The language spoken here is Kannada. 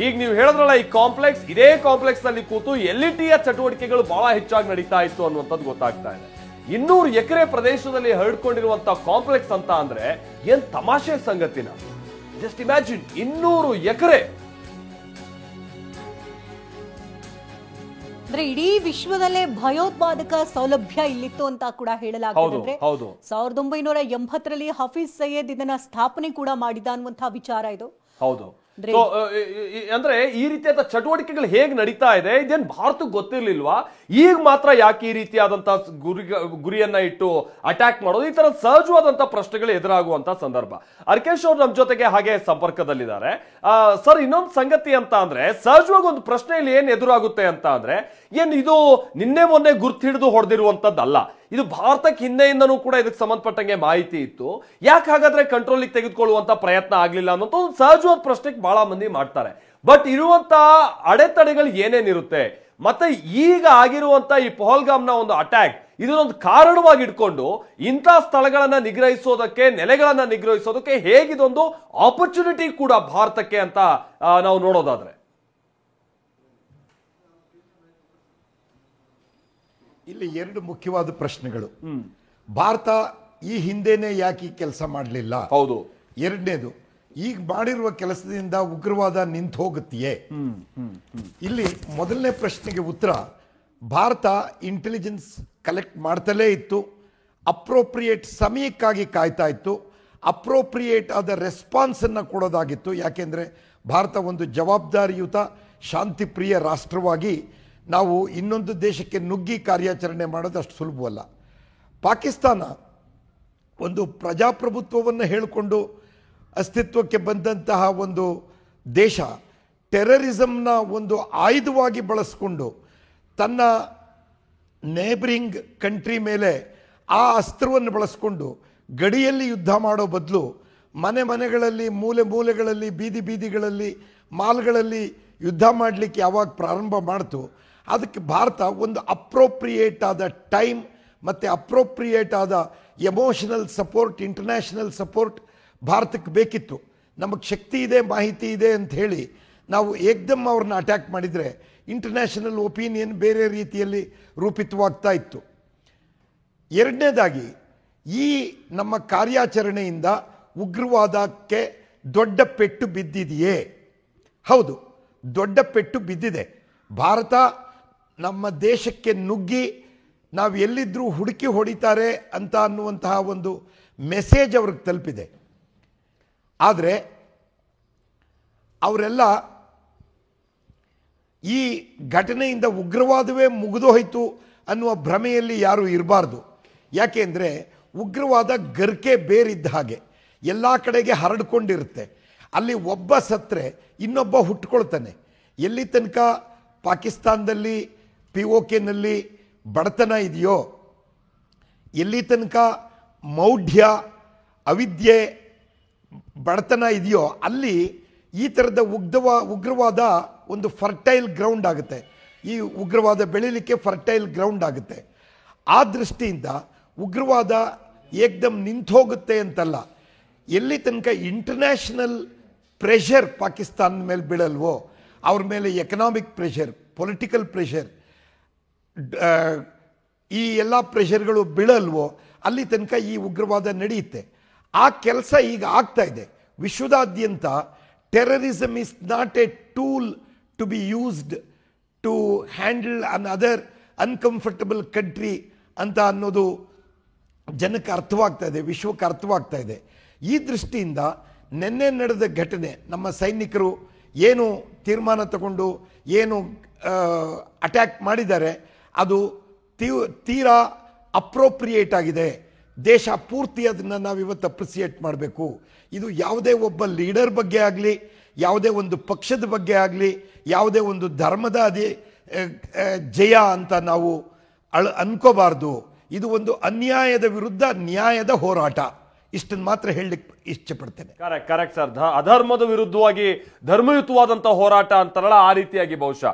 ಈಗ ನೀವು ಹೇಳಿದ್ರಲ್ಲ ಈ ಕಾಂಪ್ಲೆಕ್ಸ್, ಇದೇ ಕಾಂಪ್ಲೆಕ್ಸ್ ನಲ್ಲಿ ಕೂತು LETಯ ಚಟುವಟಿಕೆಗಳು ಬಹಳ ಹೆಚ್ಚಾಗಿ ನಡೀತಾ ಇತ್ತು ಅನ್ನುವಂಥದ್ದು ಗೊತ್ತಾಗ್ತಾ ಇದೆ. 200 ಎಕರೆ ಪ್ರದೇಶದಲ್ಲಿ ಹರಡ್ಕೊಂಡಿರುವಂತಹ ಕಾಂಪ್ಲೆಕ್ಸ್ ಅಂತ ಅಂದ್ರೆ ಏನ್ ತಮಾಷೆ ಸಂಗತಿನ? ಜಸ್ಟ್ ಇಮ್ಯಾಜಿನ್, 200 ಎಕರೆ. ಅಂದ್ರೆ ಇಡೀ ವಿಶ್ವದಲ್ಲೇ ಭಯೋತ್ಪಾದಕ ಸೌಲಭ್ಯ ಇಲ್ಲಿತ್ತು ಅಂತ ಕೂಡ ಹೇಳಲಾಗಿದೆ. 1980ರಲ್ಲಿ ಹಫೀಜ್ ಸೈಯದ್ ಇದನ್ನ ಸ್ಥಾಪನೆ ಕೂಡ ಮಾಡಿದ ಅನ್ನುವಂತಹ ವಿಚಾರ ಇದು. ಹೌದು. ಅಂದ್ರೆ ಈ ರೀತಿಯಾದ ಚಟುವಟಿಕೆಗಳು ಹೇಗೆ ನಡೀತಾ ಇದೆ ಇದೇನ್ ಭಾರತಕ್ಕೆ ಗೊತ್ತಿರ್ಲಿಲ್ವಾ? ಈಗ ಮಾತ್ರ ಯಾಕೆ ಈ ರೀತಿಯಾದಂತಹ ಗುರಿಯನ್ನ ಇಟ್ಟು ಅಟ್ಯಾಕ್ ಮಾಡೋದು? ಈ ತರ ಸಹಜವಾದಂತ ಪ್ರಶ್ನೆಗಳು ಎದುರಾಗುವಂತ ಸಂದರ್ಭ. ಅರ್ಕೇಶ್ ಅವರು ನಮ್ಮ ಜೊತೆಗೆ ಹಾಗೆ ಸಂಪರ್ಕದಲ್ಲಿದ್ದಾರೆ. ಸರ್, ಇನ್ನೊಂದು ಸಂಗತಿ ಅಂತ ಅಂದ್ರೆ ಸಹಜವಾಗಿ ಒಂದು ಪ್ರಶ್ನೆಯಲ್ಲಿ ಏನ್ ಎದುರಾಗುತ್ತೆ ಅಂತ ಅಂದ್ರೆ, ಏನ್ ಇದು ನಿನ್ನೆ ಮೊನ್ನೆ ಗುರ್ತು ಹಿಡಿದು ಹೊಡೆದಿರುವಂತದ್ದಲ್ಲ. ಇದು ಭಾರತಕ್ಕೆ ಹಿಂದೆಯಿಂದನೂ ಕೂಡ ಇದಕ್ಕೆ ಸಂಬಂಧಪಟ್ಟಂಗೆ ಮಾಹಿತಿ ಇತ್ತು. ಯಾಕೆ ಹಾಗಾದ್ರೆ ಕಂಟ್ರೋಲಿಗೆ ತೆಗೆದುಕೊಳ್ಳುವಂತ ಪ್ರಯತ್ನ ಆಗ್ಲಿಲ್ಲ ಅನ್ನೋ ಒಂದು ಸಹಜವಾದ ಪ್ರಶ್ನೆಗೆ ಬಹಳ ಮಂದಿ ಮಾಡ್ತಾರೆ. ಬಟ್ ಇರುವಂತ ಅಡೆತಡೆಗಳು ಏನೇನಿರುತ್ತೆ, ಮತ್ತೆ ಈಗ ಆಗಿರುವಂತ ಈ ಪಹಲ್ಗಾಮ್ನ ಒಂದು ಅಟ್ಯಾಕ್ ಇದನ್ನೊಂದು ಕಾರಣವಾಗಿ ಇಟ್ಕೊಂಡು ಇಂಥ ಸ್ಥಳಗಳನ್ನ ನಿಗ್ರಹಿಸೋದಕ್ಕೆ, ನೆಲೆಗಳನ್ನ ನಿಗ್ರಹಿಸೋದಕ್ಕೆ ಹೇಗಿದೊಂದು ಆಪರ್ಚುನಿಟಿ ಕೂಡ ಭಾರತಕ್ಕೆ ಅಂತ ನಾವು ನೋಡೋದಾದ್ರೆ, ಇಲ್ಲಿ ಎರಡು ಮುಖ್ಯವಾದ ಪ್ರಶ್ನೆಗಳು. ಭಾರತ ಈ ಹಿಂದೆನೆ ಯಾಕೆ ಕೆಲಸ ಮಾಡಲಿಲ್ಲ? ಹೌದು. ಎರಡನೇದು, ಈಗ ಮಾಡಿರುವ ಕೆಲಸದಿಂದ ಉಗ್ರವಾದ ನಿಂತು ಹೋಗುತ್ತೆಯೇ? ಇಲ್ಲಿ ಮೊದಲನೇ ಪ್ರಶ್ನೆಗೆ ಉತ್ತರ, ಭಾರತ ಇಂಟೆಲಿಜೆನ್ಸ್ ಕಲೆಕ್ಟ್ ಮಾಡ್ತಲೇ ಇತ್ತು, ಅಪ್ರೋಪ್ರಿಯೇಟ್ ಸಮಯಕ್ಕಾಗಿ ಕಾಯ್ತಾ ಇತ್ತು, ಅಪ್ರೋಪ್ರಿಯೇಟ್ ಆದ ರೆಸ್ಪಾನ್ಸನ್ನು ಕೊಡೋದಾಗಿತ್ತು. ಯಾಕೆಂದರೆ ಭಾರತ ಒಂದು ಜವಾಬ್ದಾರಿಯುತ ಶಾಂತಿಪ್ರಿಯ ರಾಷ್ಟ್ರವಾಗಿ ನಾವು ಇನ್ನೊಂದು ದೇಶಕ್ಕೆ ನುಗ್ಗಿ ಕಾರ್ಯಾಚರಣೆ ಮಾಡೋದು ಅಷ್ಟು ಸುಲಭವಲ್ಲ. ಪಾಕಿಸ್ತಾನ ಒಂದು ಪ್ರಜಾಪ್ರಭುತ್ವವನ್ನು ಹೇಳಿಕೊಂಡು ಅಸ್ತಿತ್ವಕ್ಕೆ ಬಂದಂತಹ ಒಂದು ದೇಶ ಟೆರರಿಸಮ್ನ ಒಂದು ಆಯುಧವಾಗಿ ಬಳಸಿಕೊಂಡು ತನ್ನ ನೇಬರಿಂಗ್ ಕಂಟ್ರಿ ಮೇಲೆ ಆ ಅಸ್ತ್ರವನ್ನು ಬಳಸಿಕೊಂಡು ಗಡಿಯಲ್ಲಿ ಯುದ್ಧ ಮಾಡೋ ಬದಲು ಮನೆಗಳಲ್ಲಿ, ಮೂಲೆಗಳಲ್ಲಿ, ಬೀದಿಗಳಲ್ಲಿ, ಮಾಲ್ಗಳಲ್ಲಿ ಯುದ್ಧ ಮಾಡಲಿಕ್ಕೆ ಯಾವಾಗ ಪ್ರಾರಂಭ ಮಾಡ್ತು, ಅದಕ್ಕೆ ಭಾರತ ಒಂದು ಅಪ್ರೋಪ್ರಿಯೇಟ್ ಆದ ಟೈಮ್ ಮತ್ತು ಅಪ್ರೋಪ್ರಿಯೇಟ್ ಆದ ಎಮೋಷನಲ್ ಸಪೋರ್ಟ್, ಇಂಟರ್ನ್ಯಾಷನಲ್ ಸಪೋರ್ಟ್ ಭಾರತಕ್ಕೆ ಬೇಕಿತ್ತು. ನಮಗೆ ಶಕ್ತಿ ಇದೆ, ಮಾಹಿತಿ ಇದೆ ಅಂತ ಹೇಳಿ ನಾವು ಏಕ್ದಮ್ ಅವ್ರನ್ನ ಅಟ್ಯಾಕ್ ಮಾಡಿದರೆ ಇಂಟರ್ನ್ಯಾಷನಲ್ ಒಪಿನಿಯನ್ ಬೇರೆ ರೀತಿಯಲ್ಲಿ ರೂಪಿತವಾಗ್ತಾ ಇತ್ತು. ಎರಡನೇದಾಗಿ, ಈ ನಮ್ಮ ಕಾರ್ಯಾಚರಣೆಯಿಂದ ಉಗ್ರವಾದಕ್ಕೆ ದೊಡ್ಡ ಪೆಟ್ಟು ಬಿದ್ದಿದೆಯೇ? ಹೌದು, ದೊಡ್ಡ ಪೆಟ್ಟು ಬಿದ್ದಿದೆ. ಭಾರತ ನಮ್ಮ ದೇಶಕ್ಕೆ ನುಗ್ಗಿ ನಾವು ಎಲ್ಲಿದ್ರೂ ಹುಡುಕಿ ಹೊಡಿತಾರೆ ಅಂತ ಅನ್ನುವಂತಹ ಒಂದು ಮೆಸೇಜ್ ಅವ್ರಿಗೆ ತಲುಪಿದೆ. ಆದರೆ ಅವರೆಲ್ಲ ಈ ಘಟನೆಯಿಂದ ಉಗ್ರವಾದವೇ ಮುಗಿದೋಯ್ತು ಅನ್ನುವ ಭ್ರಮೆಯಲ್ಲಿ ಯಾರೂ ಇರಬಾರ್ದು. ಯಾಕೆಂದರೆ ಉಗ್ರವಾದ ಗರ್ಕೆ ಬೇರಿದ್ದ ಹಾಗೆ ಎಲ್ಲ ಕಡೆಗೆ ಹರಡ್ಕೊಂಡಿರುತ್ತೆ. ಅಲ್ಲಿ ಒಬ್ಬ ಸತ್ರೆ ಇನ್ನೊಬ್ಬ ಹುಟ್ಕೊಳ್ತಾನೆ. ಎಲ್ಲಿ ತನಕ ಪಾಕಿಸ್ತಾನದಲ್ಲಿ POKನಲ್ಲಿ ಬಡತನ ಇದೆಯೋ, ಎಲ್ಲಿ ತನಕ ಮೌಢ್ಯ, ಅವಿದ್ಯೆ, ಬಡತನ ಇದೆಯೋ, ಅಲ್ಲಿ ಈ ಥರದ ಉಗ್ರವಾದ ಒಂದು ಫರ್ಟೈಲ್ ಗ್ರೌಂಡ್ ಆಗುತ್ತೆ. ಈ ಉಗ್ರವಾದ ಬೆಳೀಲಿಕ್ಕೆ ಫರ್ಟೈಲ್ ಗ್ರೌಂಡ್ ಆಗುತ್ತೆ. ಆ ದೃಷ್ಟಿಯಿಂದ ಉಗ್ರವಾದ ಏಕ್ದಮ್ ನಿಂತು ಹೋಗುತ್ತೆ ಅಂತಲ್ಲ, ಎಲ್ಲಿ ತನಕ ಇಂಟರ್ನ್ಯಾಷನಲ್ ಪ್ರೆಷರ್ ಪಾಕಿಸ್ತಾನದ ಮೇಲೆ ಬೀಳಲ್ವೋ, ಅವ್ರ ಮೇಲೆ ಎಕನಾಮಿಕ್ ಪ್ರೆಷರ್, ಪೊಲಿಟಿಕಲ್ ಪ್ರೆಷರ್, ಈ ಎಲ್ಲ ಪ್ರೆಷರ್ಗಳು ಬೀಳಲ್ವೋ, ಅಲ್ಲಿ ತನಕ ಈ ಉಗ್ರವಾದ ನಡೆಯುತ್ತೆ. ಆ ಕೆಲಸ ಈಗ ಆಗ್ತಾ ಇದೆ ವಿಶ್ವದಾದ್ಯಂತ. Terrorism is not a tool to be used to handle another uncomfortable country ಅಂತ ಅನ್ನೋದು ಜನಕ್ಕೆ ಅರ್ಥವಾಗ್ತಾ ಇದೆ, ವಿಶ್ವಕ್ಕೆ ಅರ್ಥವಾಗ್ತಾ ಇದೆ. ಈ ದೃಷ್ಟಿಯಿಂದ ನಿನ್ನೆ ನಡೆದ ಘಟನೆ, ನಮ್ಮ ಸೈನಿಕರು ಏನು ತೀರ್ಮಾನ ತಗೊಂಡು ಏನು ಅಟ್ಯಾಕ್ ಮಾಡಿದ್ದಾರೆ, ಅದು ತೀರಾ ಅಪ್ರೋಪ್ರಿಯೇಟ್ ಆಗಿದೆ. ದೇಶ ಪೂರ್ತಿ ಅದನ್ನು ನಾವು ಇವತ್ತು ಅಪ್ರಿಸಿಯೇಟ್ ಮಾಡಬೇಕು. ಇದು ಯಾವುದೇ ಒಬ್ಬ ಲೀಡರ್ ಬಗ್ಗೆ ಆಗಲಿ, ಯಾವುದೇ ಒಂದು ಪಕ್ಷದ ಬಗ್ಗೆ ಆಗಲಿ, ಯಾವುದೇ ಒಂದು ಧರ್ಮದ ಜಯ ಅಂತ ನಾವು ಅನ್ಕೋಬಾರ್ದು. ಇದು ಒಂದು ಅನ್ಯಾಯದ ವಿರುದ್ಧ ನ್ಯಾಯದ ಹೋರಾಟ. ಇಷ್ಟನ್ನು ಮಾತ್ರ ಹೇಳಲಿಕ್ಕೆ ಇಷ್ಟಪಡ್ತೇನೆ. Correct sir. ಅಧರ್ಮದ ವಿರುದ್ಧವಾಗಿ ಧರ್ಮಯುತವಾದಂತಹ ಹೋರಾಟ ಅಂತಾರಲ್ಲ, ಆ ರೀತಿಯಾಗಿ ಬಹುಶಃ